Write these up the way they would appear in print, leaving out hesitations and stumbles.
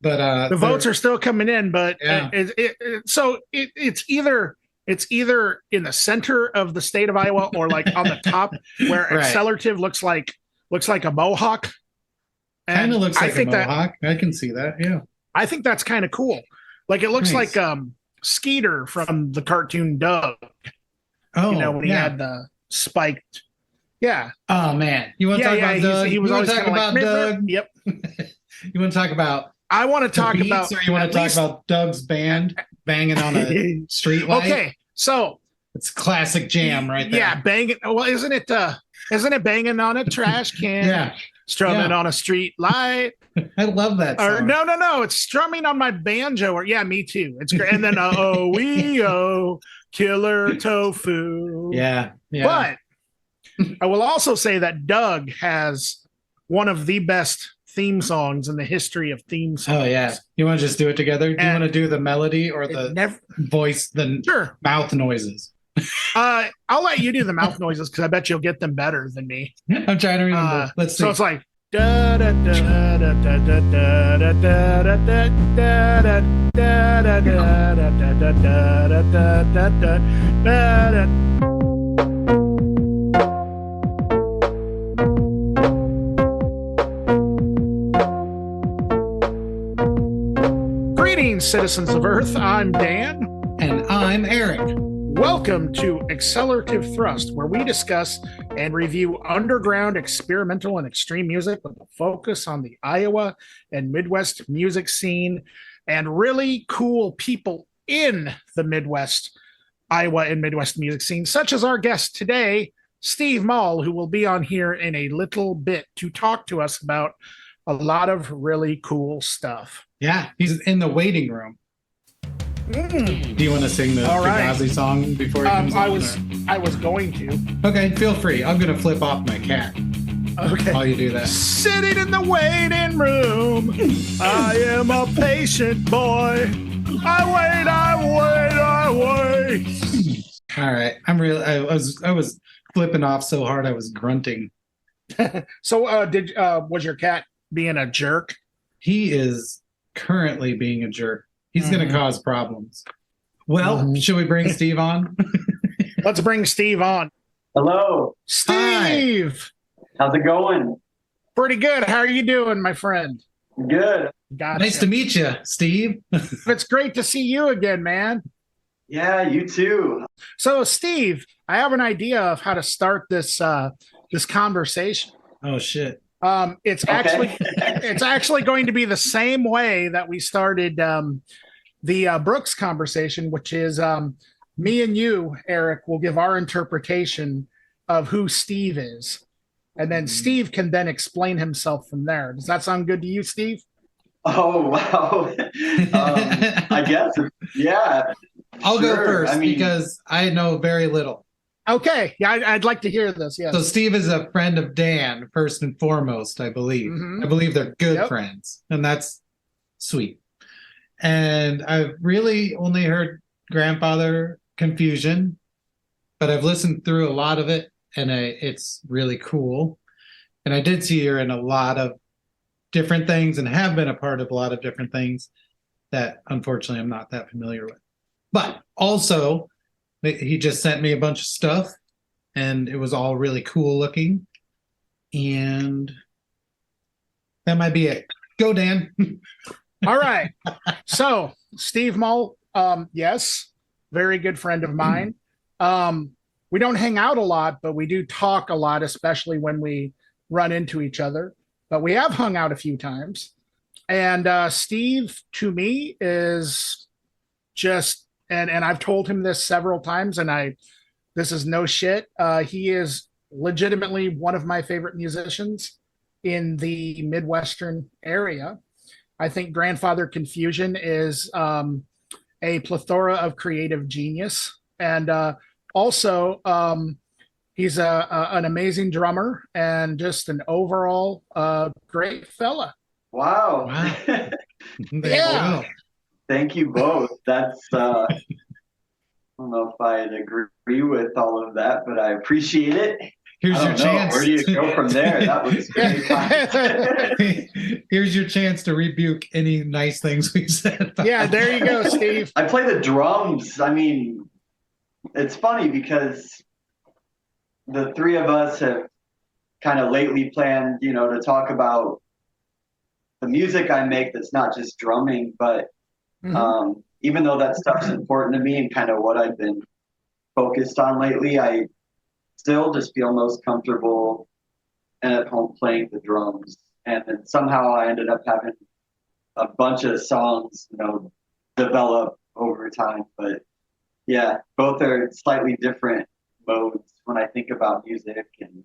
But The votes are still coming in, but yeah, it's either in the center of the state of Iowa or like on the top where right. Accelerativ looks like a mohawk. Kind of And looks like a mohawk. I can see that. Yeah. I think that's kind of cool. Like it looks like Nice. Skeeter from the cartoon Doug, Oh, when he yeah. had the spiked. Yeah. Oh man, you want to talk about Doug? He was You want always to talk kind of like, about Doug? yep. You want to talk about I want to the talk beats, about or you want at to talk least about Doug's band banging on a street light? okay. So It's classic jam right there. yeah, banging. Well, isn't it banging on a trash can? Yeah, Strumming yeah. on a street light. I love that Or song. no, it's strumming on my banjo. Or yeah, me too. It's great. And then killer tofu. Yeah, yeah. But I will also say that Doug has one of the best theme songs in the history of theme songs. Oh yeah. You want to just do it together? Do you want to do the melody or the voice, the Sure. mouth noises? I'll let you do the mouth noises because I bet you'll get them better than me. I'm trying to remember. Let's see. So it's like da da da da da da da da da da da da da da da. Greetings, citizens of Earth. I'm Dan. And I'm Erik. Welcome to Accelerativ Thrust, where we discuss and review underground, experimental, and extreme music with a focus on the Iowa and Midwest music scene and really cool people in the Midwest, Iowa and Midwest music scene, such as our guest today, Steve Maul, who will be on here in a little bit to talk to us about a lot of really cool stuff. Yeah, he's in the waiting room. Do you want to sing the Fugazi song before he comes on? I was going to. Okay, feel free. I'm going to flip off my cat. Okay. While you do that. Sitting in the waiting room, I am a patient boy. I wait. All right. I was flipping off so hard I was grunting. So was your cat being a jerk? He is currently being a jerk. He's going to cause problems. Well, should we bring Steve on? Let's bring Steve on. Hello. Steve. Hi. How's it going? Pretty good. How are you doing, my friend? Good. Gotcha. Nice to meet you, Steve. It's great to see you again, man. Yeah, you too. So, Steve, I have an idea of how to start this conversation. Oh shit. It's actually going to be the same way that we started the Brooks conversation, which is me and you, Erik, will give our interpretation of who Steve is. And then Steve can then explain himself from there. Does that sound good to you, Steve? Oh, wow. I guess. Yeah. I'll go first because I know very little. Okay. Yeah, I'd like to hear this. Yeah. So Steve is a friend of Dan, first and foremost, I believe. I believe they're good friends, and that's sweet. And I've really only heard Grandfather Confusion, but I've listened through a lot of it, and it's really cool. And I did see you're in a lot of different things and have been a part of a lot of different things that unfortunately I'm not that familiar with. But also, he just sent me a bunch of stuff, and it was all really cool looking. And that might be it. Go, Dan. All right. So, Steve Mull, yes, very good friend of mine. We don't hang out a lot, but we do talk a lot, especially when we run into each other. But we have hung out a few times. And Steve, to me, is just... And I've told him this several times, and this is no shit. He is legitimately one of my favorite musicians in the Midwestern area. I think Grandfather Confusion is a plethora of creative genius. And also, he's an amazing drummer and just an overall great fella. Wow. Yeah. Thank you both. That's, I don't know if I'd agree with all of that, but I appreciate it. Here's I your don't know. chance. Where do you go from there? That was great. Here's your chance to rebuke any nice things we've said. Yeah, there you go, Steve. I play the drums. I mean, it's funny because the three of us have kind of lately planned, you know, to talk about the music I make that's not just drumming, but even though that stuff's important to me and kind of what I've been focused on lately, I still just feel most comfortable and at home playing the drums. And then somehow I ended up having a bunch of songs, you know, develop over time. But yeah, both are slightly different modes when I think about music. And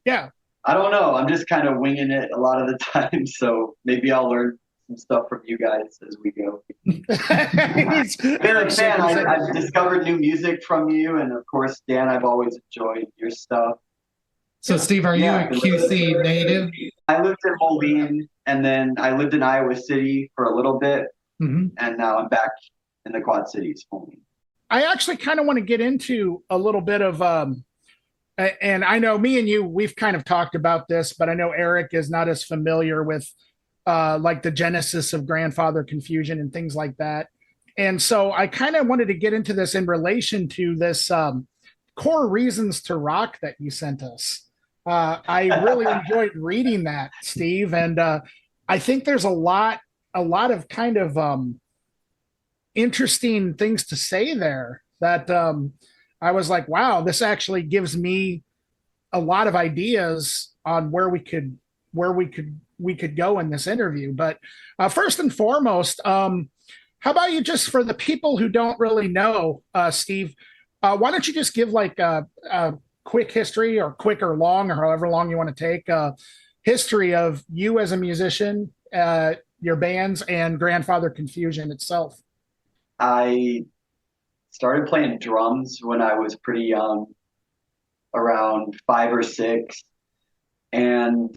yeah, I don't know. I'm just kind of winging it a lot of the time. So maybe I'll learn some stuff from you guys as we go. Been a fan. I've discovered new music from you. And of course, Dan, I've always enjoyed your stuff. So, Steve, are you a QC native? I lived in Moline, and then I lived in Iowa City for a little bit, and now I'm back in the Quad Cities. I actually kind of want to get into a little bit of, and I know me and you, we've kind of talked about this, but I know Erik is not as familiar with like the genesis of grandfather confusion and things like that. And so I kind of wanted to get into this in relation to this core reasons to rock that you sent us. I really enjoyed reading that, Steve, and I think there's a lot of kind of interesting things to say there that I was like, wow, this actually gives me a lot of ideas on where we could go in this interview. But first and foremost, how about you, just for the people who don't really know, Steve, why don't you just give like a quick history, or quick or long, or however long you want to take, history of you as a musician, your bands, and Grandfather Confusion itself. I started playing drums when I was pretty young, around 5 or 6, and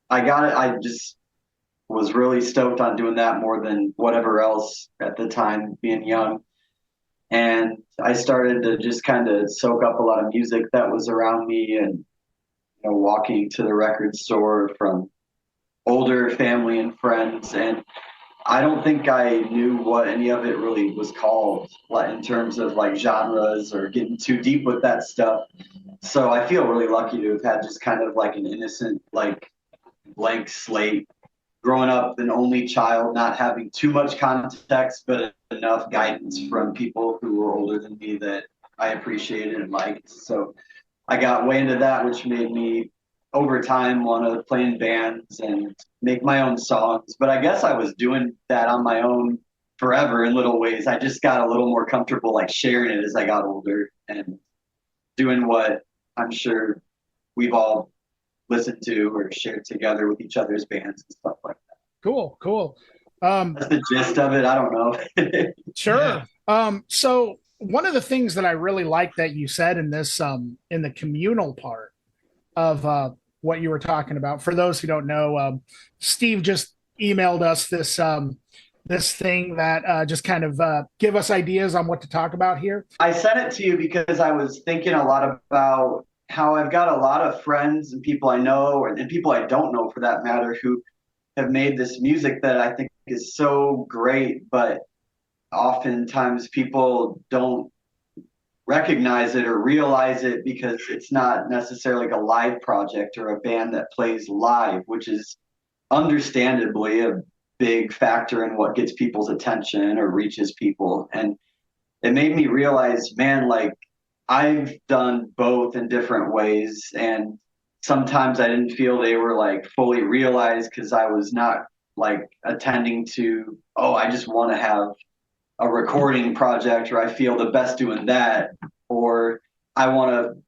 I got it. I just was really stoked on doing that more than whatever else at the time, being young. And I started to just kind of soak up a lot of music that was around me, and you know, walking to the record store from older family and friends. And I don't think I knew what any of it really was called, like in terms of like genres or getting too deep with that stuff. So I feel really lucky to have had just kind of like an innocent, like blank slate growing up, an only child, not having too much context, but enough guidance from people who were older than me that I appreciated and liked. So I got way into that, which made me over time want to play in bands and make my own songs. But I guess I was doing that on my own forever in little ways. I just got a little more comfortable like sharing it as I got older and doing what I'm sure we've all listened to or shared together with each other's bands and stuff like that. Cool. That's the gist of it. I don't know. Sure. Yeah. So one of the things that I really like that you said in this, in the communal part of what you were talking about, for those who don't know, Steve just emailed us this this thing that just kind of give us ideas on what to talk about here. I sent it to you because I was thinking a lot about how I've got a lot of friends and people I know, and people I don't know for that matter, who have made this music that I think is so great, but oftentimes people don't recognize it or realize it because it's not necessarily like a live project or a band that plays live, which is understandably a big factor in what gets people's attention or reaches people. And it made me realize, man, like I've done both in different ways, and sometimes I didn't feel they were like fully realized because I was not like attending to, oh, I just want to have a recording project, or I feel the best doing that, or I want to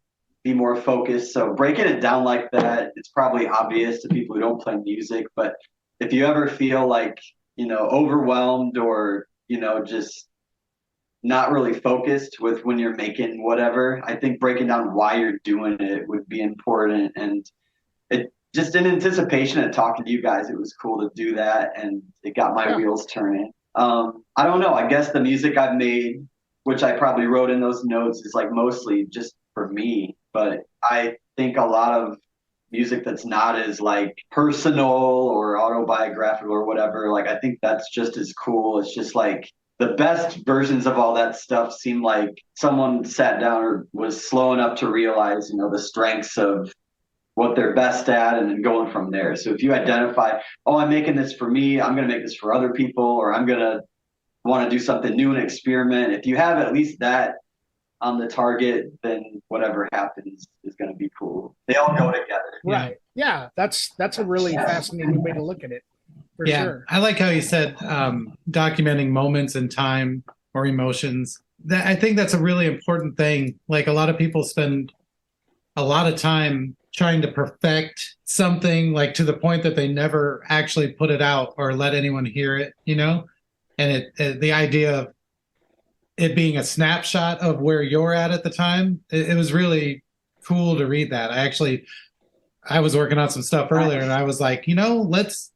be more focused. So breaking it down like that, it's probably obvious to people who don't play music, but if you ever feel like, you know, overwhelmed or, you know, just not really focused with when you're making whatever, I think breaking down why you're doing it would be important. And it just in anticipation of talking to you guys, it was cool to do that, and it got my wheels turning. I don't know. I guess the music I've made, which I probably wrote in those notes, is like mostly just for me. but I think a lot of music that's not as like personal or autobiographical or whatever, like I think that's just as cool. It's just like the best versions of all that stuff seem like someone sat down or was slow enough to realize, the strengths of what they're best at and then going from there. So if you identify, oh, I'm making this for me, I'm going to make this for other people, or I'm going to want to do something new and experiment. If you have at least that on the target, then whatever happens is going to be cool. They all go together. Right. Yeah. That's a really fascinating way to look at it. For sure. I like how you said documenting moments in time or emotions. I think that's a really important thing. Like a lot of people spend a lot of time trying to perfect something, like to the point that they never actually put it out or let anyone hear it, and the idea of it being a snapshot of where you're at the time, it was really cool to read that. I was working on some stuff earlier and I was like, let's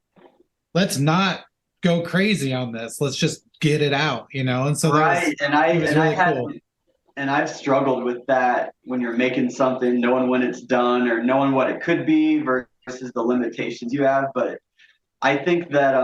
not go crazy on this. Let's just get it out, and so right. cool. And I've struggled with that when you're making something, knowing when it's done or knowing what it could be versus the limitations you have. But I think that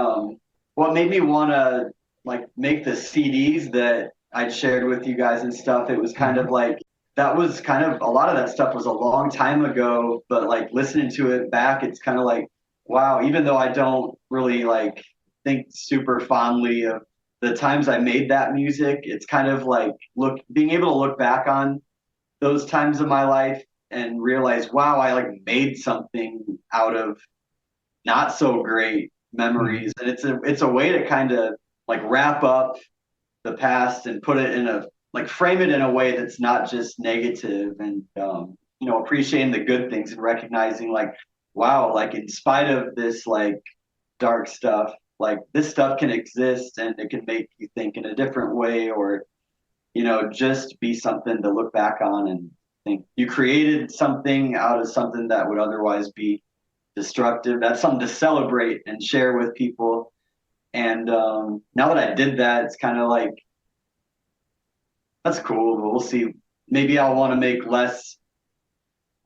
what made me want to like make the CDs that I shared with you guys and stuff, it was kind of like that was kind of a lot of that stuff was a long time ago, but like listening to it back, it's kind of like, wow, even though I don't really like think super fondly of the times I made that music, it's kind of like being able to look back on those times of my life and realize, wow, I like made something out of not so great memories. And it's a way to kind of like wrap up the past and put it in a like frame it in a way that's not just negative and appreciating the good things and recognizing like, wow, like in spite of this like dark stuff, like this stuff can exist and it can make you think in a different way or just be something to look back on and think you created something out of something that would otherwise be destructive. That's something to celebrate and share with people. And now that I did that, it's kind of like that's cool, but we'll see. Maybe I'll want to make less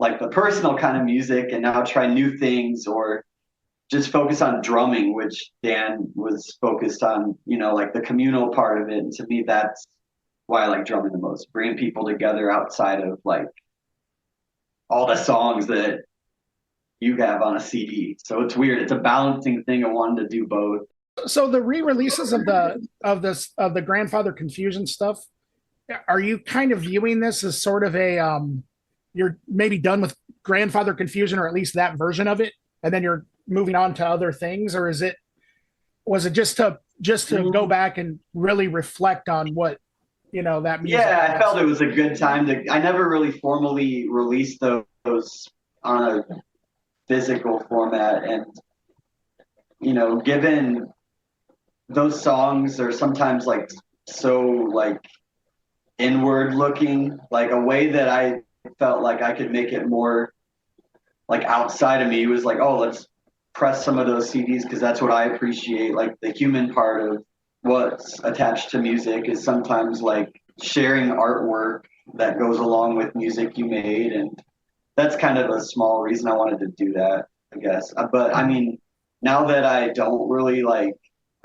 like the personal kind of music and now try new things or just focus on drumming, which Dan was focused on, like the communal part of it. And to me, that's why I like drumming the most, bringing people together outside of like all the songs that you have on a CD. So it's weird. It's a balancing thing. I wanted to do both. So the re-releases of the Grandfather Confusion stuff, are you kind of viewing this as sort of a you're maybe done with Grandfather Confusion or at least that version of it, and then you're moving on to other things, or was it just to go back and really reflect on what that music yeah was? I felt it was a good time I never really formally released those on a physical format, and given those songs are sometimes like so like inward looking, like a way that I felt like I could make it more like outside of me was like, oh, let's press some of those CDs because that's what I appreciate. Like the human part of what's attached to music is sometimes like sharing artwork that goes along with music you made. And that's kind of a small reason I wanted to do that, I guess. But I mean, now that I don't really like,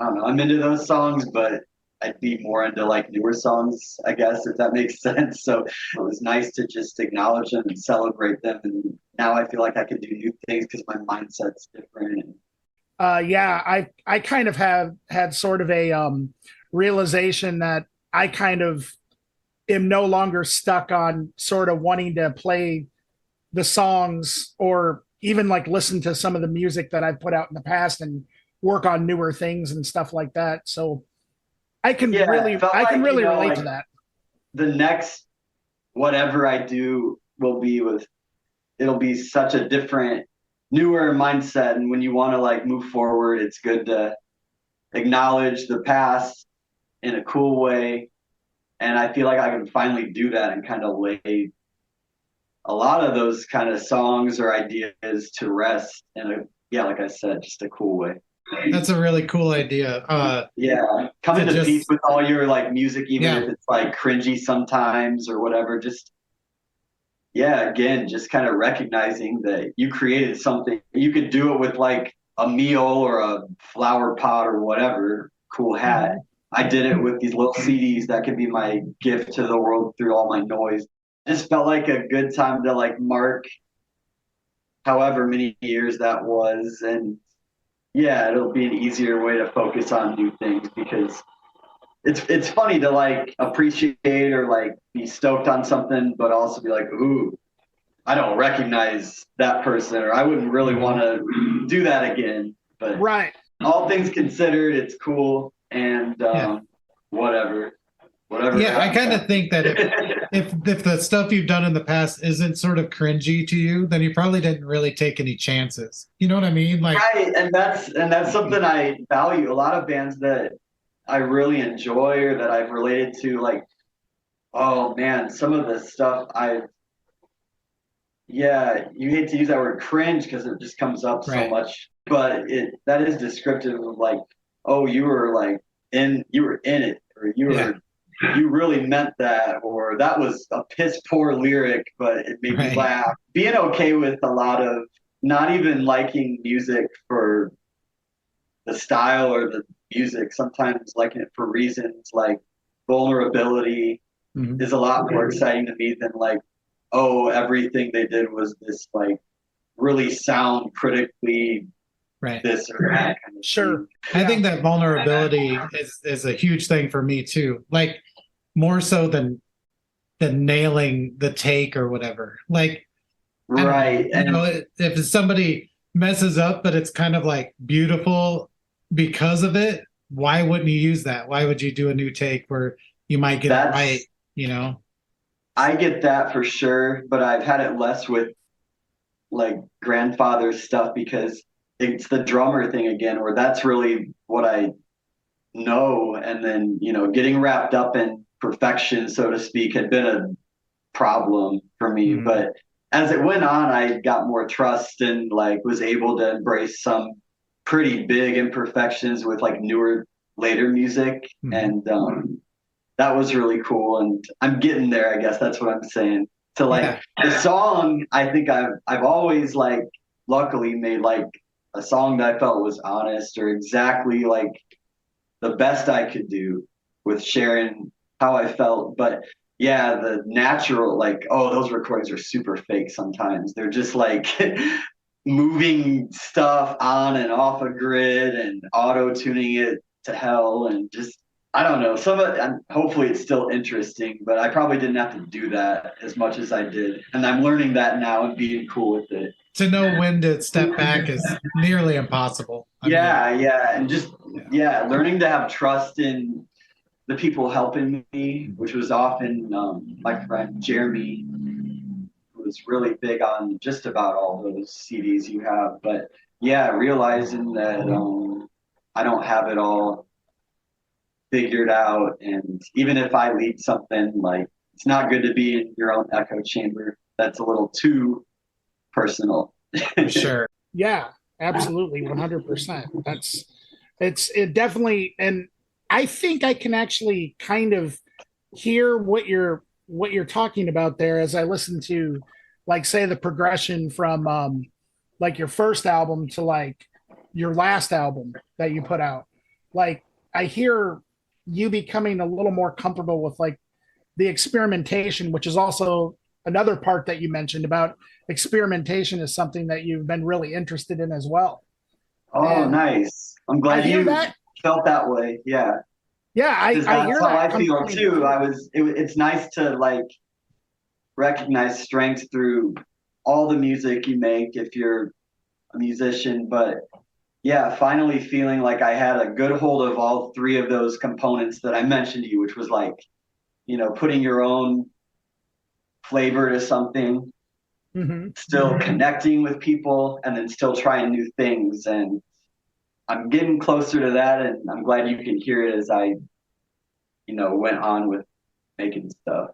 I don't know, I'm into those songs, but I'd be more into like newer songs, I guess, if that makes sense. So it was nice to just acknowledge them and celebrate them. And now I feel like I can do new things because my mindset's different. I kind of have had sort of a realization that I kind of am no longer stuck on sort of wanting to play the songs or even like listen to some of the music that I've put out in the past and work on newer things and stuff like that. So I can really relate to that. The next whatever I do it'll be such a different, newer mindset. And when you want to like move forward, it's good to acknowledge the past in a cool way. And I feel like I can finally do that and kind of lay a lot of those kind of songs or ideas to rest in like I said, just a cool way. That's a really cool idea. Coming to peace with all your like music, even if it's like cringy sometimes or whatever. Just yeah, again, just kind of recognizing that you created something. You could do it with like a meal or a flower pot or whatever, cool hat. Mhm. I did it with these little CDs that could be my gift to the world through all my noise. Just felt like a good time to like mark however many years that was. And yeah, it'll be an easier way to focus on new things because it's funny to like appreciate or like be stoked on something, but also be like, ooh, I don't recognize that person, or I wouldn't really want to do that again. But Right. all things considered, it's cool and Yeah. whatever. Yeah, I kind of happens. think that if the stuff you've done in the past isn't sort of cringy to you, then you probably didn't really take any chances. You know what I mean? Like, Right, and that's something I value. A lot of bands that I really enjoy or that I've related to, like, oh man, some of the stuff yeah, you hate to use that word cringe because it just comes up so right, much, but that is descriptive of like, oh, you were in it, or yeah, you really meant that, or that was a piss poor lyric, but it made me right, laugh. Being okay with a lot of not even liking music for the style or the music, sometimes liking it for reasons like vulnerability mhm, is a lot more exciting to me than like, oh, everything they did was this like really sound critically right. this or that kind of Sure. thing. I Yeah. think that vulnerability is a huge thing for me too. Like more so than nailing the take or whatever. Like I don't know, Right. And if somebody messes up, but it's kind of like beautiful because of it, why wouldn't you use that? Why would you do a new take where you might get it right? that's, You know? I get that for sure, but I've had it less with like grandfather's stuff because it's the drummer thing again, where that's really what I know. And then, getting wrapped up in perfection, so to speak, had been a problem for me. Mhm. But as it went on, I got more trust and like was able to embrace some pretty big imperfections with like newer, later music. Mhm. And that was really cool. And I'm getting there, I guess that's what I'm saying. To like Yeah. the song, I think I've always like luckily made like a song that I felt was honest or exactly like the best I could do with sharing how I felt. But yeah, the natural, like, oh, those recordings are super fake sometimes. They're just like moving stuff on and off a grid and auto tuning it to hell and just. I don't know. Some of it, and hopefully it's still interesting, but I probably didn't have to do that as much as I did. And I'm learning that now and being cool with it. To know when to step back is nearly impossible. I mean, Yeah, yeah. And just, yeah. yeah, learning to have trust in the people helping me, which was often my friend Jeremy, who was really big on just about all those CDs you have. But yeah, realizing that I don't have it all figured out, and even if I lead something, like it's not good to be in your own echo chamber. That's a little too personal. For sure. Yeah, absolutely, 100%. It definitely, and I think I can actually kind of hear what you're talking about there as I listen to, like, say, the progression from like your first album to like your last album that you put out. Like, I hear you becoming a little more comfortable with like the experimentation, which is also another part that you mentioned about experimentation is something that you've been really interested in as well. Oh, And nice. I'm I glad hear you that. felt that way. Yeah. Yeah, Because I that's hear how that I coming feel from you too. too. It's nice to like recognize strength through all the music you make if you're a musician. But yeah, finally feeling like I had a good hold of all three of those components that I mentioned to you, which was like, putting your own flavor to something, Mm-hmm. still connecting with people, and then still trying new things. And I'm getting closer to that, and I'm glad you can hear it as I, went on with making stuff.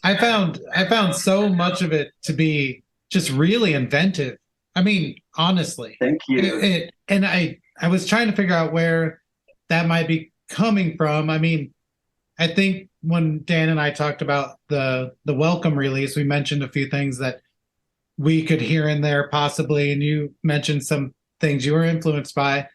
I found so much of it to be just really inventive. I mean, honestly, Thank you. and I was trying to figure out where that might be coming from. I mean, I think when Dan and I talked about the Welcome release, we mentioned a few things that we could hear in there possibly, and you mentioned some things you were influenced by.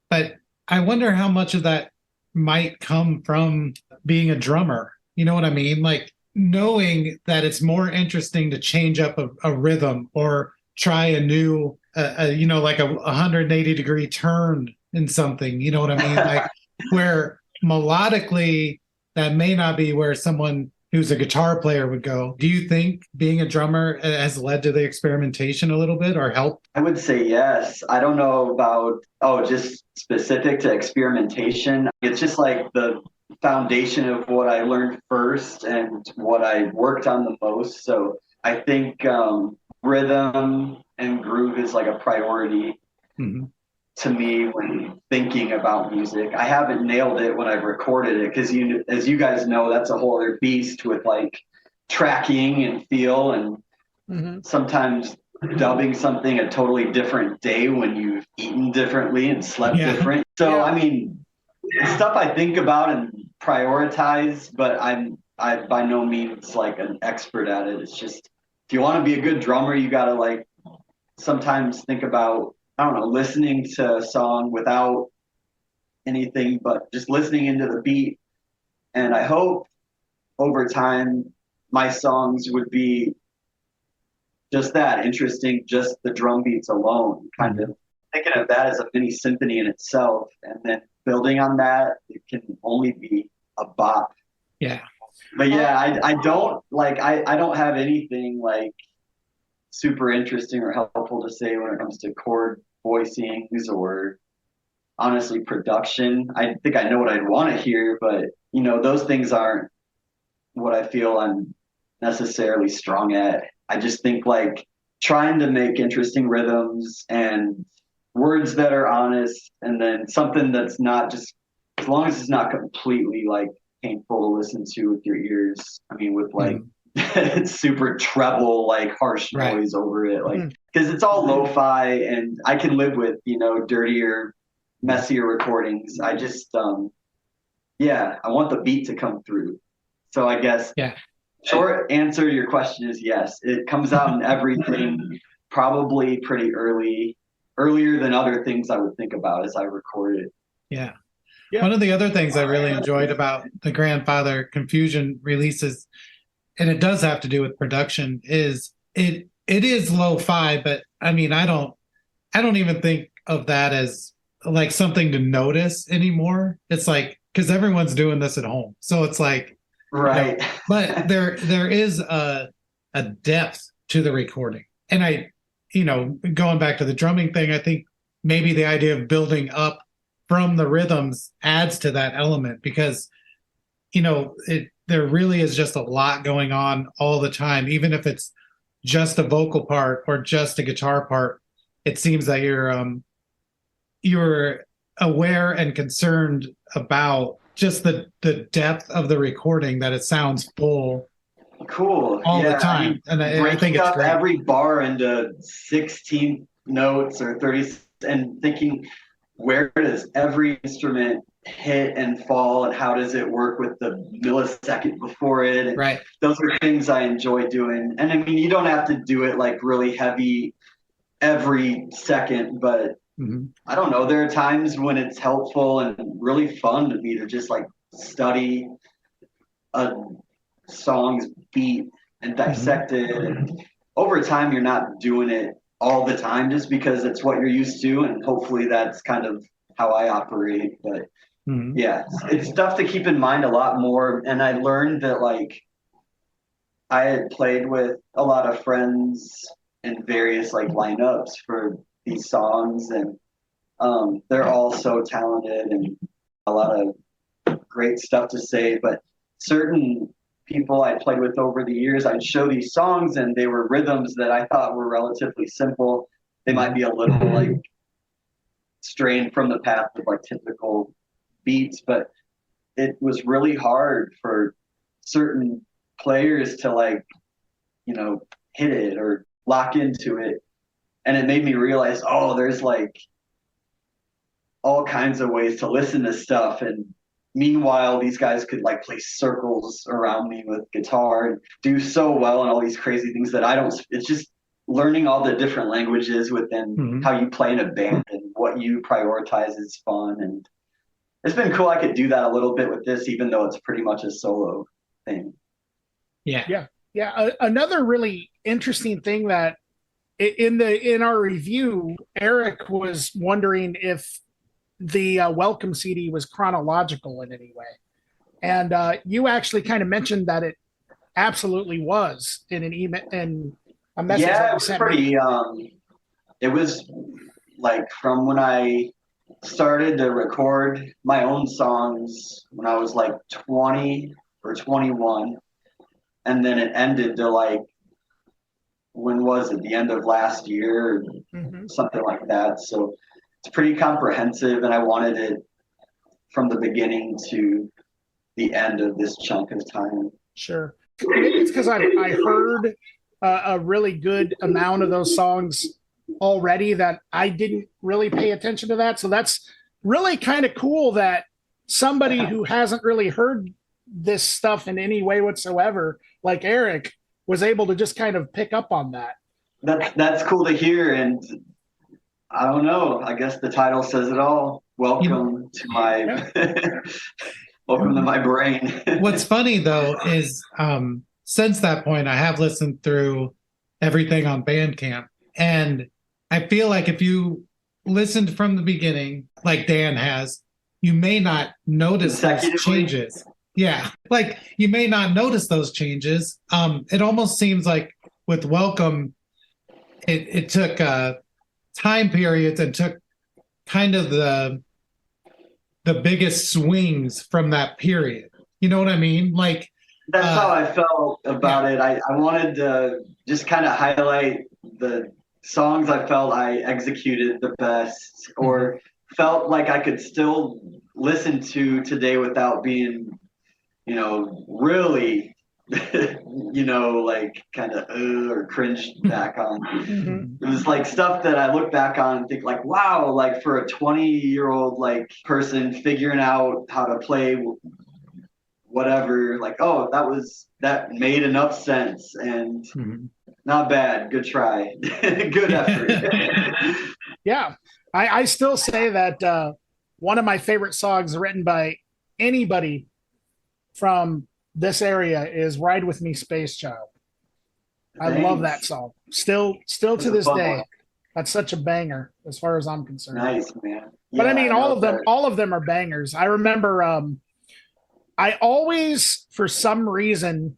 But I wonder how much of that might come from being a drummer. You know what I mean? Like knowing that it's more interesting to change up a rhythm or try a new, like a 180-degree turn in something. You know what I mean? Like where melodically that may not be where someone who's a guitar player would go. Do you think being a drummer has led to the experimentation a little bit or helped? I would say yes. I don't know about, just specific to experimentation. It's just like the foundation of what I learned first and what I worked on the most. So I think rhythm and groove is like a priority to me when thinking about music. I haven't nailed it when I've recorded it because as you guys know, that's a whole other beast with like tracking and feel and sometimes dubbing something a totally different day when you've eaten differently and slept different. So I mean, it's stuff I think about and prioritize, but I by no means like an expert at it. It's just if you want to be a good drummer, you gotta like sometimes think about, I don't know, listening to a song without anything but just listening into the beat. And I hope over time my songs would be just that interesting, just the drum beats alone, kind of thinking of that as a mini symphony in itself. And then building on that, it can only be a bop. Yeah. But yeah, I don't like, I don't have anything like super interesting or helpful to say when it comes to chord voicings or honestly production. I think I know what I'd want to hear, but those things aren't what I feel I'm necessarily strong at. I just think like trying to make interesting rhythms and words that are honest, and then something that's not just, as long as it's not completely like painful to listen to with your ears. I mean, with like super treble, like harsh noise over it, like because it's all lo-fi, and I can live with dirtier, messier recordings. I just I want the beat to come through. So I guess short answer to your question is yes. It comes out in everything probably pretty earlier than other things I would think about as I record it. Yeah. One of the other things I really enjoyed about the Grandfather Confusion releases, and it does have to do with production, is it is lo-fi, but I mean I don't even think of that as like something to notice anymore. It's like because everyone's doing this at home. So it's like right. But there is a depth to the recording. And I, going back to the drumming thing, I think maybe the idea of building up from the rhythms adds to that element because there really is just a lot going on all the time. Even if it's just a vocal part or just a guitar part, it seems that you're aware and concerned about just the depth of the recording, that it sounds full all the time. And I think it's great. Every bar into 16 notes or 30 and thinking, where does every instrument hit and fall and how does it work with the millisecond before it? And right. Those are things I enjoy doing. And I mean, you don't have to do it like really heavy every second, but I don't know. There are times when it's helpful and really fun to me to just like study a song's beat and dissect it. And over time, you're not doing it all the time just because it's what you're used to. And hopefully that's kind of how I operate. But yeah, it's stuff to keep in mind a lot more. And I learned that like I had played with a lot of friends in various like lineups for these songs, and they're all so talented and a lot of great stuff to say. But certain people I played with over the years, I'd show these songs and they were rhythms that I thought were relatively simple. They might be a little like straying from the path of like typical beats, but it was really hard for certain players to like, hit it or lock into it. And it made me realize, there's like all kinds of ways to listen to stuff. And meanwhile, these guys could like play circles around me with guitar and do so well and all these crazy things that I don't. It's just learning all the different languages within how you play in a band and what you prioritize is fun. And it's been cool. I could do that a little bit with this, even though it's pretty much a solo thing. Yeah. Another really interesting thing that in our review, Eric was wondering if the Welcome CD was chronological in any way, and you actually kind of mentioned that it absolutely was in an email and a message. Yeah, that it was pretty. It was like from when I started to record my own songs when I was like 20 or 21, and then it ended to like when was it? The end of last year, something like that. So it's pretty comprehensive, and I wanted it from the beginning to the end of this chunk of time. Sure. Maybe it's because I heard a really good amount of those songs already that I didn't really pay attention to that. So that's really kind of cool that somebody who hasn't really heard this stuff in any way whatsoever, like Eric, was able to just kind of pick up on that. That's cool to hear, and I don't know. I guess the title says it all. Welcome to my welcome to my brain. What's funny though is since that point, I have listened through everything on Bandcamp, and I feel like if you listened from the beginning, like Dan has, you may not notice those changes. Yeah, like you may not notice those changes. It almost seems like with Welcome, it took time periods and took kind of the biggest swings from that period. You know what I mean? Like that's how I felt about it. I wanted to just kind of highlight the songs I felt I executed the best or felt like I could still listen to today without being, really, like kind of or cringe back on. It was like stuff that I look back on and think like, wow, like for a 20-year-old like person figuring out how to play whatever, like, oh, that made enough sense and not bad. Good try. Good effort. Yeah. I still say that one of my favorite songs written by anybody from this area is Ride With Me, Space Child. I love that song. Still to this day. That's such a banger as far as I'm concerned. Nice, man. But I mean, all of them are bangers. I remember I always, for some reason,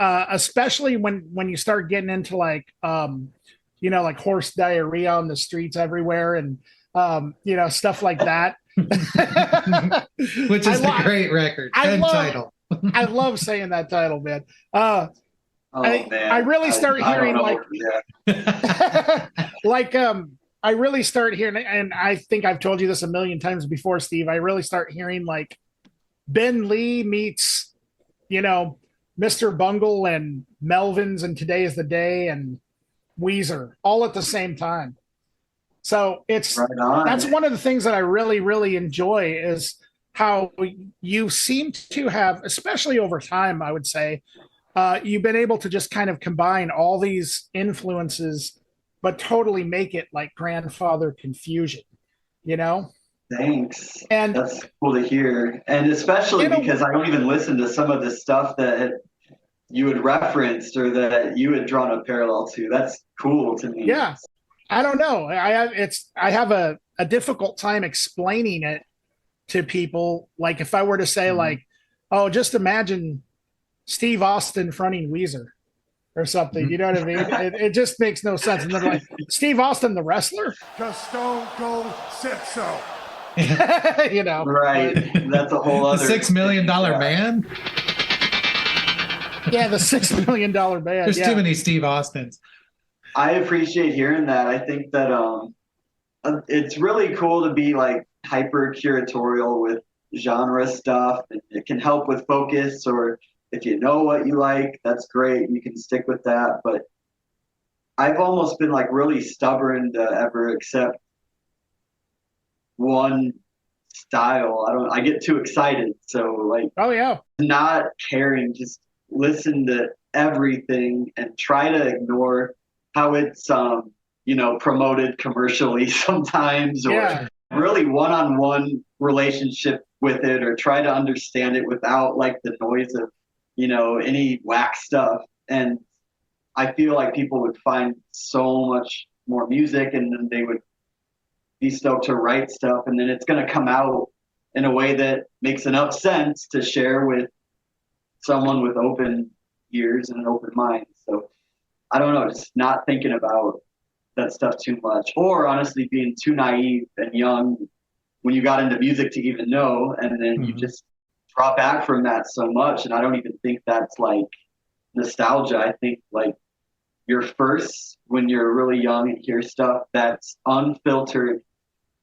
especially when you start getting into like like horse diarrhea on the streets everywhere and stuff like that. Which is a great record and title. I love saying that title, man. I really start hearing I really start hearing, and I think I've told you this a million times before, Steve. I really start hearing like Ben Lee meets, Mr. Bungle and Melvins and Today Is the Day and Weezer all at the same time. So that's one of the things that I really, really enjoy is how you seem to have, especially over time, I would say, you've been able to just kind of combine all these influences, but totally make it like grandfather confusion, Thanks. And that's cool to hear. And especially because I don't even listen to some of the stuff that you had referenced or that you had drawn a parallel to. That's cool to me. Yeah. I don't know. I have a difficult time explaining it to people. Like if I were to say like, oh, just imagine Steve Austin fronting Weezer or something. You know what I mean? It just makes no sense. And they're like, Steve Austin, the wrestler? Because Stone Cold said so. Right. That's a whole other. The $6 million man? Yeah, the $6 million man. There's too many Steve Austins. I appreciate hearing that. I think that it's really cool to be like hyper curatorial with genre stuff. It can help with focus, or if you know what you like, that's great. You can stick with that. But I've almost been like really stubborn to ever accept one style. I get too excited. So like, Oh yeah. not caring, just listen to everything and try to ignore how it's promoted commercially sometimes, or Yeah. really one-on-one relationship with it, or try to understand it without like the noise of any whack stuff. And I feel like people would find so much more music, and then they would be stoked to write stuff, and then it's going to come out in a way that makes enough sense to share with someone with open ears and an open mind. So I don't know, just not thinking about that stuff too much, or honestly being too naive and young when you got into music to even know, and then you just drop back from that so much. And I don't even think that's like nostalgia. I think like your first, when you're really young and hear stuff that's unfiltered,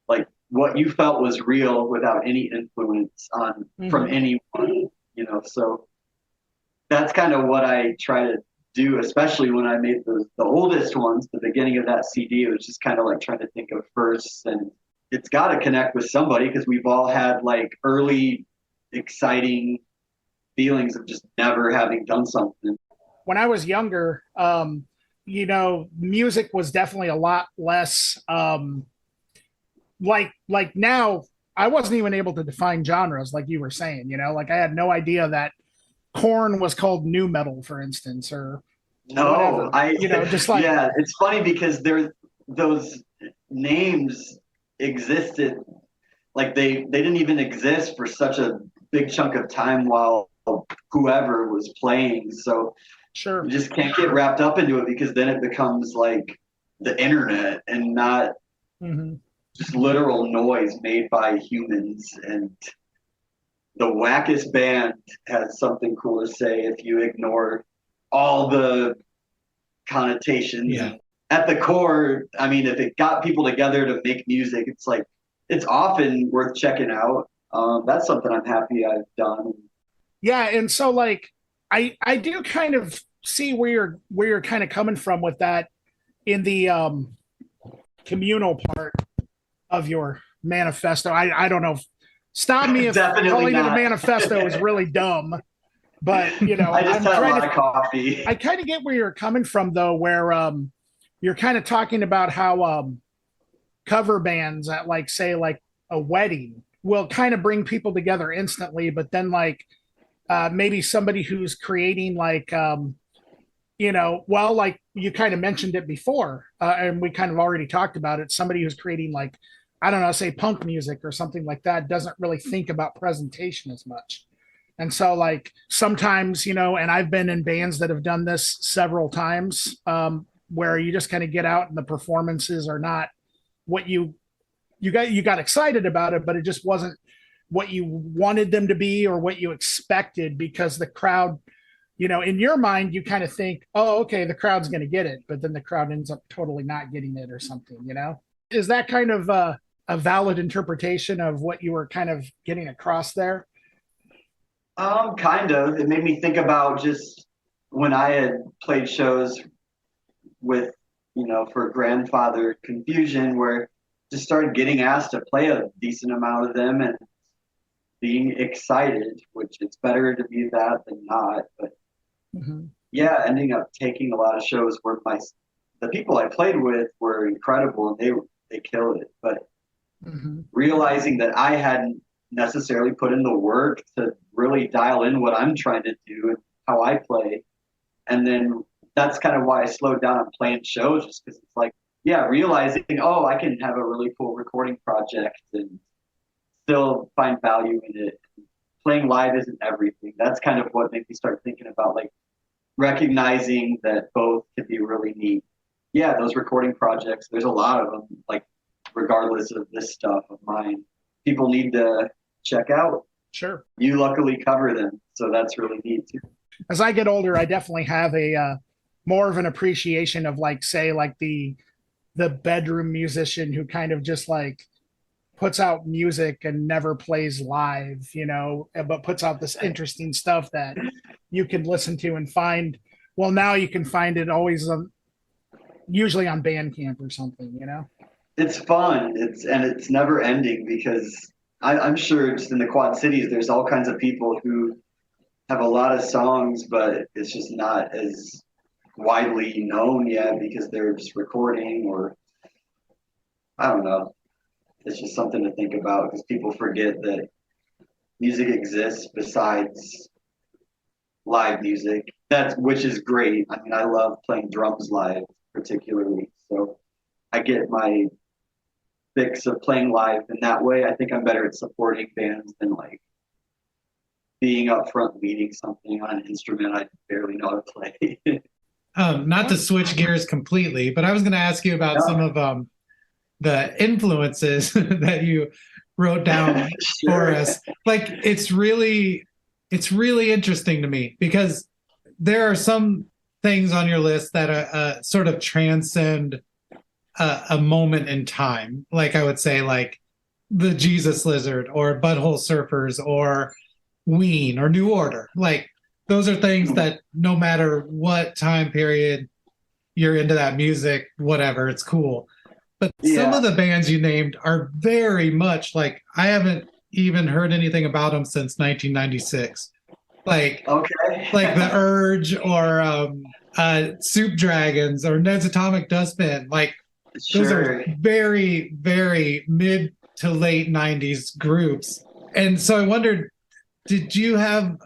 like what you felt was real without any influence on from anyone, so that's kind of what I try to do, especially when I made the oldest ones, the beginning of that CD. It was just kind of like trying to think of firsts, and it's got to connect with somebody, because we've all had like early exciting feelings of just never having done something. When I was younger, music was definitely a lot less like now. I wasn't even able to define genres like you were saying, like I had no idea that Korn was called new metal, for instance, or No, whatever. Just like, yeah, it's funny because those names existed, like they didn't even exist for such a big chunk of time while whoever was playing. So sure, you just can't get wrapped up into it, because then it becomes like the internet and not just literal noise made by humans. And the wackest band has something cool to say if you ignore all the connotations. Yeah. At the core, I mean, if it got people together to make music, it's like it's often worth checking out. That's something I'm happy I've done. Yeah, and so like I do kind of see where you're kind of coming from with that in the communal part of your manifesto. I don't know. Stop me if calling it a manifesto is really dumb. But I just had a lot of coffee. I kind of get where you're coming from though, where you're kind of talking about how cover bands at like say like a wedding will kind of bring people together instantly, but then like maybe somebody who's creating like well, like you kind of mentioned it before, and we kind of already talked about it. Somebody who's creating like, I don't know, say punk music or something like that doesn't really think about presentation as much. And so like sometimes, and I've been in bands that have done this several times, where you just kind of get out and the performances are not what you got excited about it, but it just wasn't what you wanted them to be or what you expected, because the crowd, in your mind, you kind of think, oh, okay, the crowd's going to get it, but then the crowd ends up totally not getting it or something, Is that kind of a valid interpretation of what you were kind of getting across there? Kind of. It made me think about just when I had played shows with, for Grandfather Confusion, where just started getting asked to play a decent amount of them and being excited, which it's better to be that than not. But yeah, ending up taking a lot of shows where the people I played with were incredible and they killed it. But realizing that I hadn't necessarily put in the work to really dial in what I'm trying to do and how I play. And then that's kind of why I slowed down on playing shows, just because it's like, yeah, realizing, oh, I can have a really cool recording project and still find value in it. Playing live isn't everything. That's kind of what made me start thinking about like recognizing that both can be really neat. Yeah, those recording projects, there's a lot of them, like regardless of this stuff of mine, people need to check out. Sure. You luckily cover them, so that's really neat too. As I get older, I definitely have a more of an appreciation of like, say, like the bedroom musician who kind of just like puts out music and never plays live, but puts out this interesting stuff that you can listen to and find. Well, now you can find it always usually on Bandcamp or something, It's fun. It's never ending, because I'm sure just in the Quad Cities, there's all kinds of people who have a lot of songs, but it's just not as widely known yet because they're just recording, or I don't know. It's just something to think about because people forget that music exists besides live music. That's which is great. I mean, I love playing drums live particularly. So I get my fix of playing live in that way. I think I'm better at supporting bands than like being up front leading something on an instrument I barely know how to play. Not to switch gears completely, but I was going to ask you about some of the influences that you wrote down for us. Like it's really interesting to me because there are some things on your list that sort of transcend a moment in time. Like I would say, like the Jesus Lizard or Butthole Surfers or Ween or New Order. Like those are things that no matter what time period you're into that music, whatever, it's cool. But some of the bands you named are very much like I haven't even heard anything about them since 1996. Like, like The Urge or Soup Dragons or Ned's Atomic Dustbin. Like, those are very, very mid to late 90s groups. And so I wondered, did you have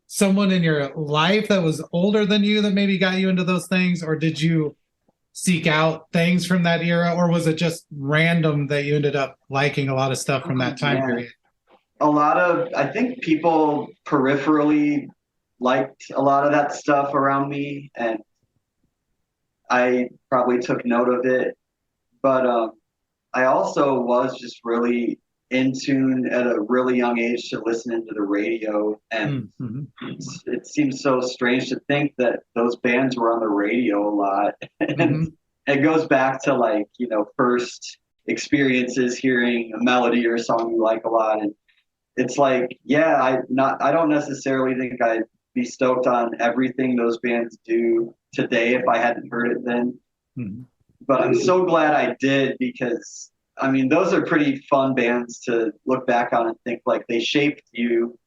someone in your life that was older than you that maybe got you into those things? Or did you seek out things from that era? Or was it just random that you ended up liking a lot of stuff from that time period? A lot of, I think people peripherally liked a lot of that stuff around me, and I probably took note of it. But I also was just really in tune at a really young age to listening to the radio, and it seems so strange to think that those bands were on the radio a lot. And it goes back to like, you know, first experiences hearing a melody or a song you like a lot, and it's like, yeah, I don't necessarily think I'd be stoked on everything those bands do today if I hadn't heard it then. But I'm so glad I did because I mean those are pretty fun bands to look back on and think like they shaped you.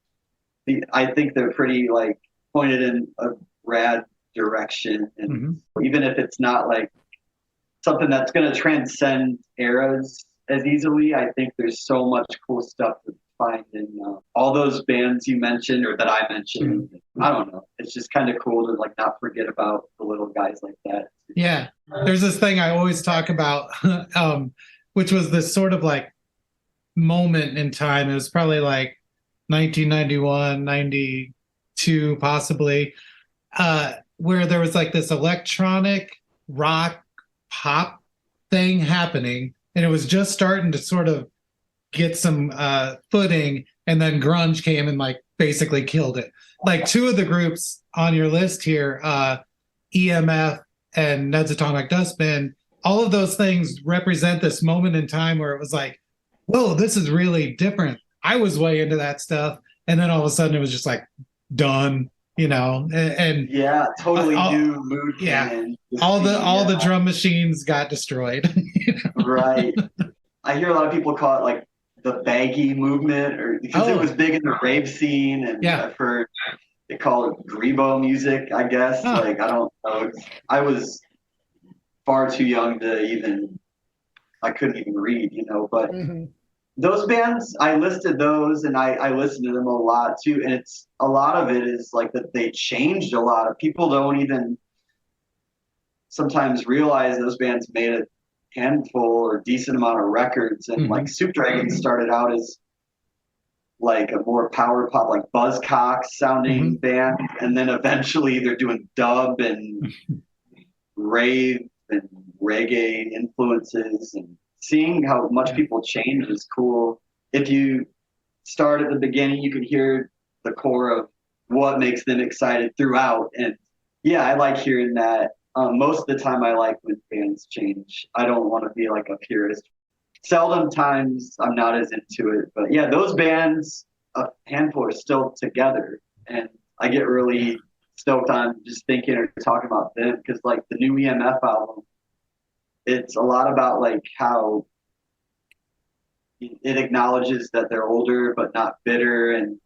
I think they're pretty like pointed in a rad direction, and even if it's not like something that's going to transcend eras as easily, I think there's so much cool stuff to find in all those bands you mentioned or that I mentioned. I don't know. It's just kind of cool to like not forget about the little guys like that. Yeah. There's this thing I always talk about, which was this sort of like moment in time. It was probably like 1991, 92, possibly, where there was like this electronic rock pop thing happening. And it was just starting to sort of get some footing, and then grunge came and like basically killed it. Like two of the groups on your list here, EMF and Ned's Atomic Dustbin, all of those things represent this moment in time where it was like, whoa, this is really different. I was way into that stuff, and then all of a sudden it was just like done, you know. And yeah, totally new mood. Yeah, all the drum machines got destroyed. You know? Right. I hear a lot of people call it like the baggy movement, or because it was big in the rave scene, and I've heard they call it grebo music, I guess. Like I don't know. I was far too young to even. I couldn't even read, you know. But those bands, I listed those, and I listened to them a lot too. And it's a lot of it is like that they changed a lot. Of people don't even sometimes realize those bands made a handful or decent amount of records, and like Soup Dragons started out as like a more power pop, like Buzzcocks sounding band, and then eventually they're doing dub and rave and reggae influences, and seeing how much people change is cool. If you start at the beginning, you can hear the core of what makes them excited throughout, and yeah, I like hearing that. Most of the time I like when bands change. I don't want to be like a purist. Seldom times I'm not as into it, but yeah, those bands, a handful are still together, and I get really stoked on just thinking or talking about them because like the new EMF album, it's a lot about like how it acknowledges that they're older but not bitter, and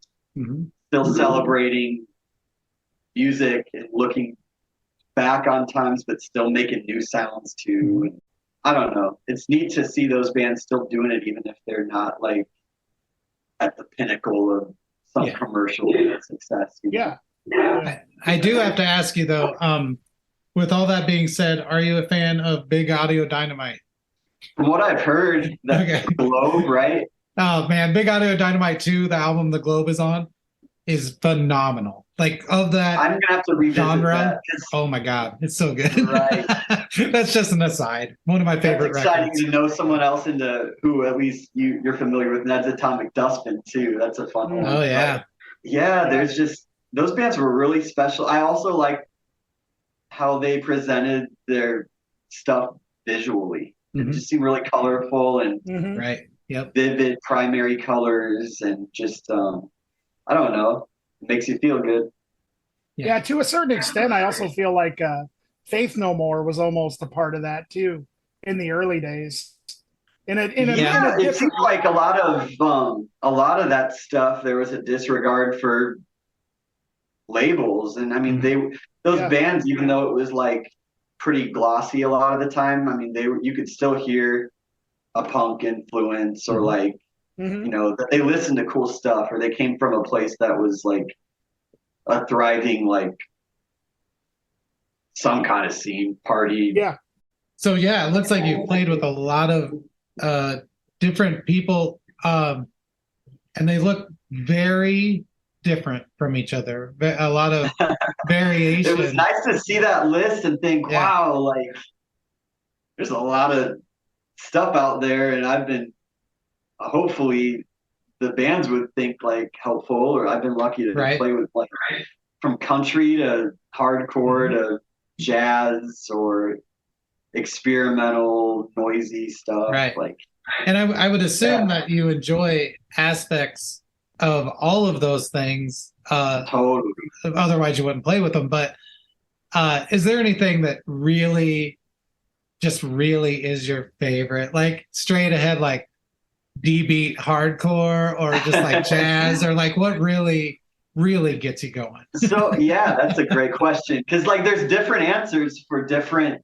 still celebrating music and looking back on times, but still making new sounds too. And I don't know. It's neat to see those bands still doing it, even if they're not like at the pinnacle of some commercial success. Yeah. I do have to ask you though, with all that being said, are you a fan of Big Audio Dynamite? From what I've heard, that Globe, right? Oh man, Big Audio Dynamite 2, the album The Globe is on, is phenomenal. Like of that I'm gonna have to revisit genre. That. Oh my god, it's so good. Right. That's just an aside. One of my favorite exciting records. to know someone else into who at least you're familiar with, and that's Atomic Dustbin too. That's a fun one. Oh yeah. But yeah, there's just those bands were really special. I also like how they presented their stuff visually. It just seemed really colorful and right. Yep. vivid primary colors, and just I don't know, it makes you feel good. Yeah, to a certain extent, I also feel like Faith No More was almost a part of that too in the early days. It seems like a lot of that stuff, there was a disregard for labels, and I mean those bands, even though it was like pretty glossy a lot of the time, I mean you could still hear a punk influence, or like you know, that they listened to cool stuff, or they came from a place that was like a thriving, like some kind of scene party. Yeah. So yeah, it looks like you played with a lot of different people, and they look very different from each other. A lot of variation. It was nice to see that list and think, wow, like there's a lot of stuff out there, and I've been hopefully the bands would think like helpful, or I've been lucky to play with like from country to hardcore to jazz or experimental noisy stuff. Like, and I would assume that you enjoy aspects of all of those things. Totally. Otherwise you wouldn't play with them. But is there anything that really is your favorite? Like straight ahead, like D-beat hardcore, or just like jazz, or like what really gets you going? So yeah, that's a great question, because like there's different answers for different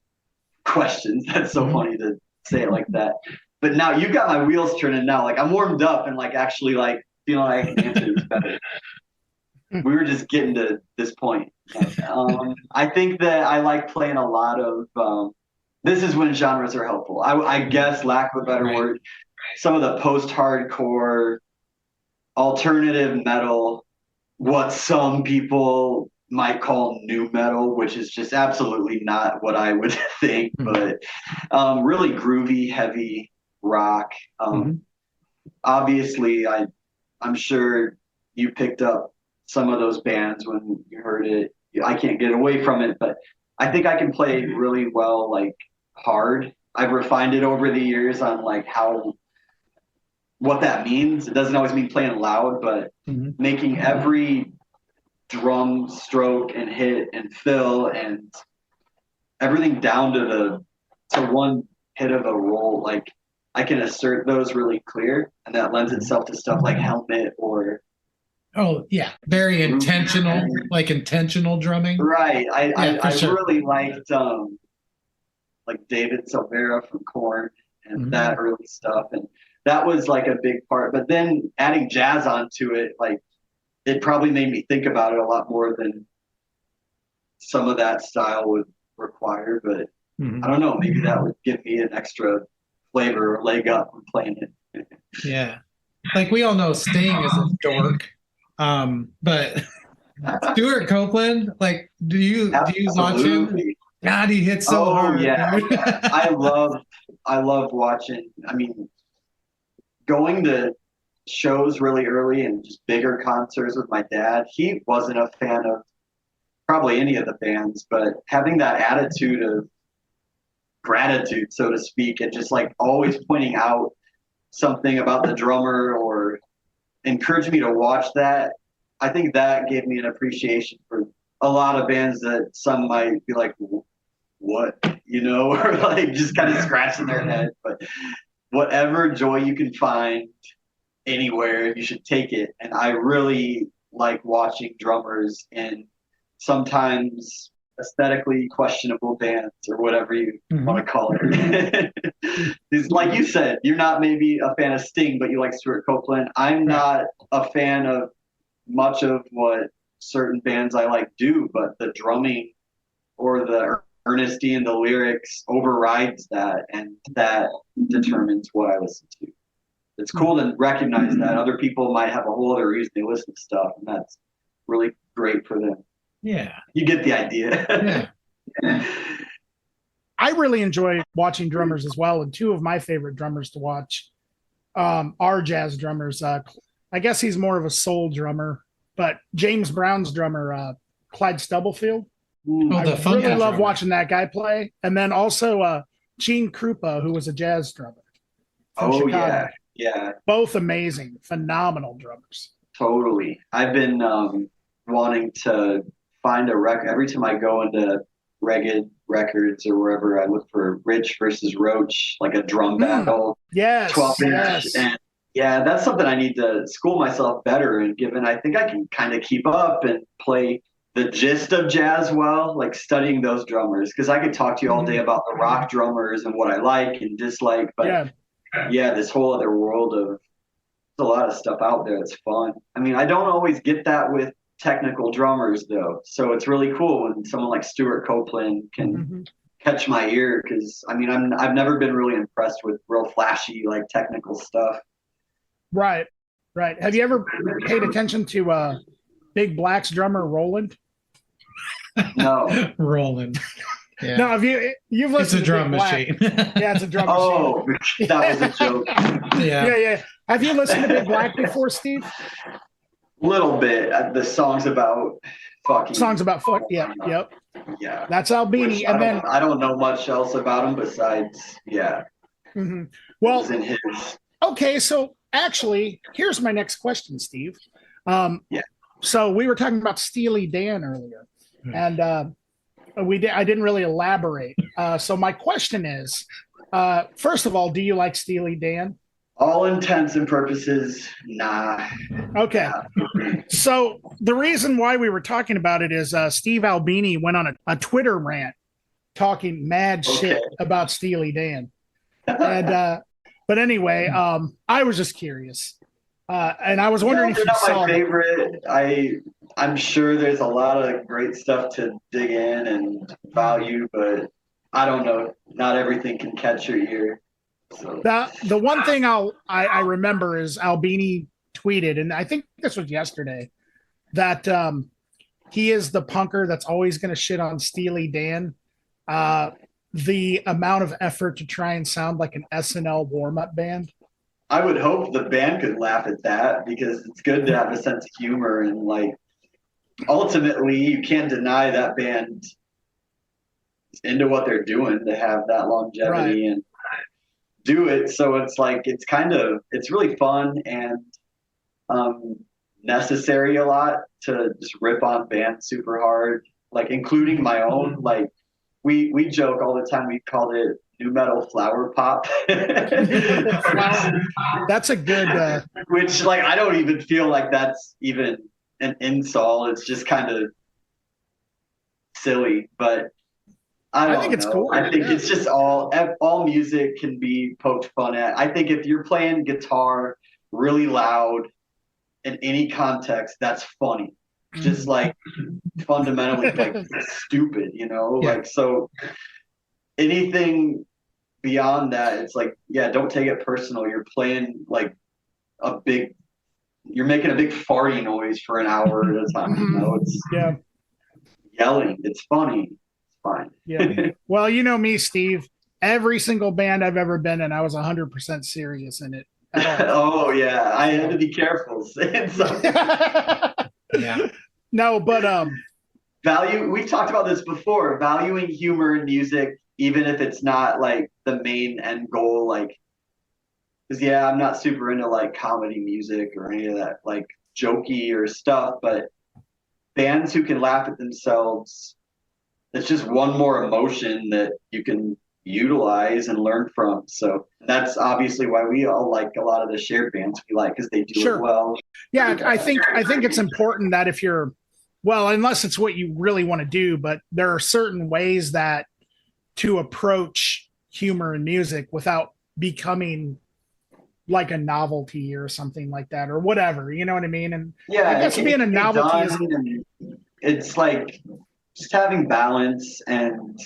questions. That's so funny to say it like that. But now you got my wheels turning now. Like I'm warmed up and like actually like feeling like I can answer this better. We were just getting to this point. I think that I like playing a lot of this is when genres are helpful. I guess, lack of a better word, some of the post-hardcore alternative metal, what some people might call new metal, which is just absolutely not what I would think, but really groovy, heavy rock. Obviously, I'm sure you picked up some of those bands when you heard it. I can't get away from it, but I think I can play really well, like hard. I've refined it over the years on like what that means. It doesn't always mean playing loud, but making every drum stroke and hit and fill and everything down to one hit of a roll, like I can assert those really clear, and that lends itself to stuff like Helmet or very intentional, like intentional drumming. Right. I really liked like David Silvera from Korn and that early stuff, and that was like a big part. But then adding jazz onto it, like it probably made me think about it a lot more than some of that style would require. But I don't know, maybe that would give me an extra flavor or leg up when playing it. Yeah. Like we all know Sting is a dork. But Stuart Copeland, like do you watch him? God, he hits so hard. Yeah. I love watching. I mean, going to shows really early and just bigger concerts with my dad. He wasn't a fan of probably any of the bands, but having that attitude of gratitude, so to speak, and just like always pointing out something about the drummer or encouraged me to watch that. I think that gave me an appreciation for a lot of bands that some might be like, what, you know, or like just kind of scratching their head. But whatever joy you can find anywhere, you should take it. And I really like watching drummers in sometimes aesthetically questionable bands or whatever you want to call it. It's like you said, you're not maybe a fan of Sting, but you like Stuart Copeland. I'm not a fan of much of what certain bands I like do, but the drumming or the earnesty in the lyrics overrides that, and that determines what I listen to. It's cool to recognize that other people might have a whole other reason they listen to stuff, and that's really great for them. Yeah. You get the idea. Yeah. I really enjoy watching drummers as well, and two of my favorite drummers to watch are jazz drummers. I guess he's more of a soul drummer, but James Brown's drummer, Clyde Stubblefield. Oh, I really love watching that guy play. And then also Gene Krupa, who was a jazz drummer from Chicago. Yeah. Both amazing, phenomenal drummers. Totally. I've been wanting to find a record. Every time I go into Ragged Records or wherever, I look for Rich versus Roach, like a drum battle. Yes. 12-inch. Yes. And yeah, that's something I need to school myself better in, given I think I can kind of keep up and play the gist of jazz well, like studying those drummers. Because I could talk to you all day about the rock drummers and what I like and dislike, but yeah, this whole other world of, there's a lot of stuff out there that's fun. I mean, I don't always get that with technical drummers though, so it's really cool when someone like Stuart Copeland can catch my ear, because I mean, I've never been really impressed with real flashy like technical stuff. Right. Have you ever paid attention to Big Black's drummer Roland? No. Roland. Yeah. No, you've listened It's a to drum Big machine. Black. Yeah, it's a drum machine. Oh, that was a joke. Yeah. Have you listened to Big Black before, Steve? Little bit. The songs about fucking. Songs about fuck. Yeah. Yep. Yeah. That's Albini, Which and then I don't know much else about him besides Well, in his. Okay, so actually, here's my next question, Steve. So we were talking about Steely Dan earlier, and I didn't really elaborate. So my question is, first of all, do you like Steely Dan? All intents and purposes, nah. Okay. So the reason why we were talking about it is Steve Albini went on a Twitter rant talking mad shit about Steely Dan. And but anyway, I was just curious. And I was wondering if you saw my favorite. I'm sure there's a lot of great stuff to dig in and value, but I don't know. Not everything can catch your ear. So. The one thing I remember is Albini tweeted, and I think this was yesterday, that he is the punker that's always going to shit on Steely Dan. The amount of effort to try and sound like an SNL warm-up band. I would hope the band could laugh at that, because it's good to have a sense of humor, and like ultimately you can't deny that band is into what they're doing to have that longevity and do it. So it's like it's really fun and necessary a lot to just rip on bands super hard, like including my own. Like we joke all the time, we called it new metal flower pop. That's a good which like I don't even feel like that's even an insult. It's just kind of silly, but I think it's cool. I think it's just all music can be poked fun at. I think if you're playing guitar really loud in any context, that's funny. Just like fundamentally like stupid, like, so anything beyond that, it's like, don't take it personal. You're playing like you're making a big farty noise for an hour at a time. It's yelling. It's funny. Fine. Yeah. Well, you know me, Steve. Every single band I've ever been in, I was 100% serious in it. Oh yeah, I had to be careful. Yeah. No, but value. We've talked about this before. Valuing humor in music, even if it's not like the main end goal. Like, because I'm not super into like comedy music or any of that like jokey or stuff. But bands who can laugh at themselves. It's just one more emotion that you can utilize and learn from. So that's obviously why we all like a lot of the shared bands we like, because they do it well. Yeah, I think it's important that if you're, well, unless it's what you really want to do, but there are certain ways that to approach humor and music without becoming like a novelty or something like that, or whatever, you know what I mean? And yeah, I guess being a novelty is, it's like just having balance, and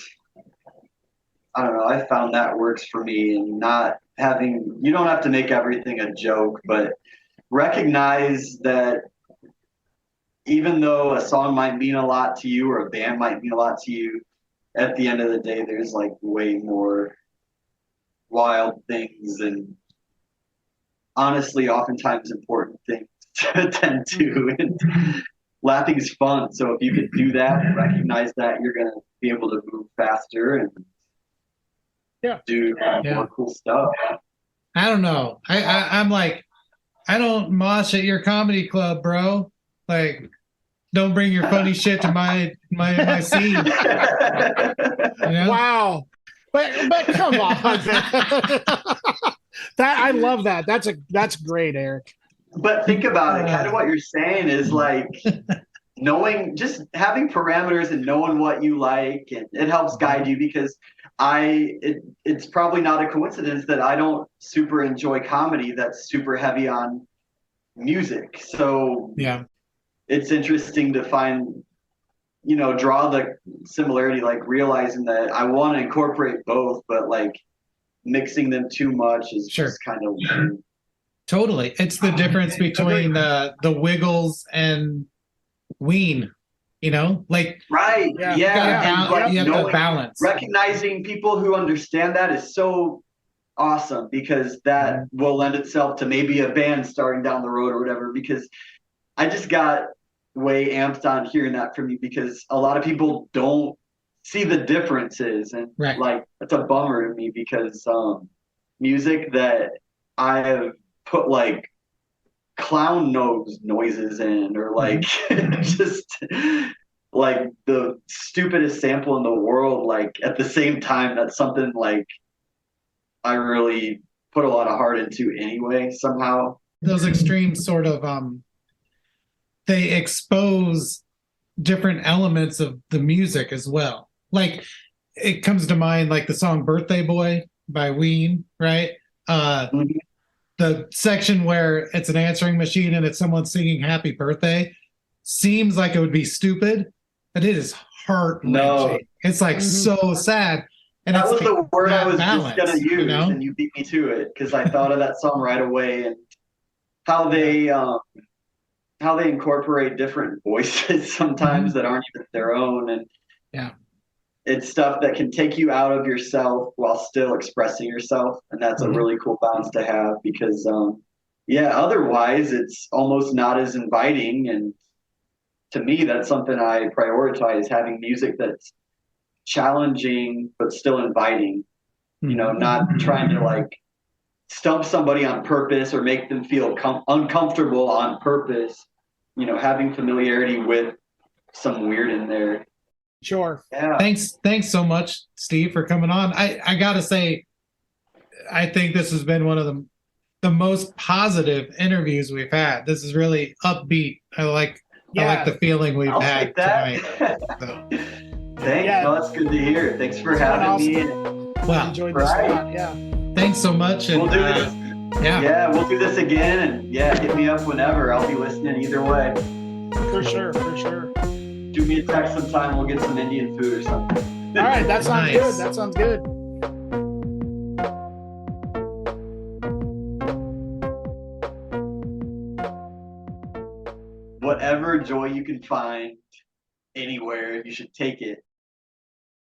I don't know, I found that works for me, and not having, you don't have to make everything a joke, but recognize that even though a song might mean a lot to you or a band might mean a lot to you, at the end of the day, there's like way more wild things and honestly, oftentimes important things to attend to. And laughing is fun. So if you can do that and recognize that, you're going to be able to move faster and do more cool stuff. I don't know. I'm like, I don't mosh at your comedy club, bro. Like, don't bring your funny shit to my scene. You know? Wow. But come on. That I love that. That's great, Eric. But think about it. Kind of what you're saying is like knowing, just having parameters and knowing what you like, and it helps guide you, because it's probably not a coincidence that I don't super enjoy comedy that's super heavy on music. So yeah, it's interesting to find, draw the similarity, like realizing that I want to incorporate both, but like mixing them too much is just kind of weird. Totally. It's the difference between the Wiggles and Ween, like right. Yeah. You have to balance. Recognizing people who understand that is so awesome, because that will lend itself to maybe a band starting down the road or whatever, because I just got way amped on hearing that from you, because a lot of people don't see the differences, and like it's a bummer to me, because music that I have put like clown nose noises in, or like just like the stupidest sample in the world, like at the same time, that's something like I really put a lot of heart into anyway, somehow. Those extremes sort of they expose different elements of the music as well. Like it comes to mind like the song Birthday Boy by Ween, right? The section where it's an answering machine and it's someone singing happy birthday seems like it would be stupid, but it is heart-wrenching. No. It's like so sad. And that was like the word I was just going to use, and you beat me to it, because I thought of that song right away, and how they incorporate different voices sometimes that aren't even their own, and it's stuff that can take you out of yourself while still expressing yourself, and that's a really cool balance to have, because otherwise it's almost not as inviting. And to me, that's something I prioritize, having music that's challenging but still inviting, not trying to like stump somebody on purpose or make them feel uncomfortable on purpose, having familiarity with some weird in there. Sure. Yeah. Thanks so much, Steve, for coming on. I gotta say, I think this has been one of the most positive interviews we've had. This is really upbeat. I like the feeling we've had tonight. So. Thanks. Yeah. No, that's good to hear. Thanks for having me. Well, enjoyed this a lot. Yeah. Thanks so much. And, we'll do this. Yeah, we'll do this again, and hit me up whenever. I'll be listening either way. For sure. Shoot me a text sometime. We'll get some Indian food or something. All right, that sounds good. That sounds good. Whatever joy you can find anywhere, you should take it.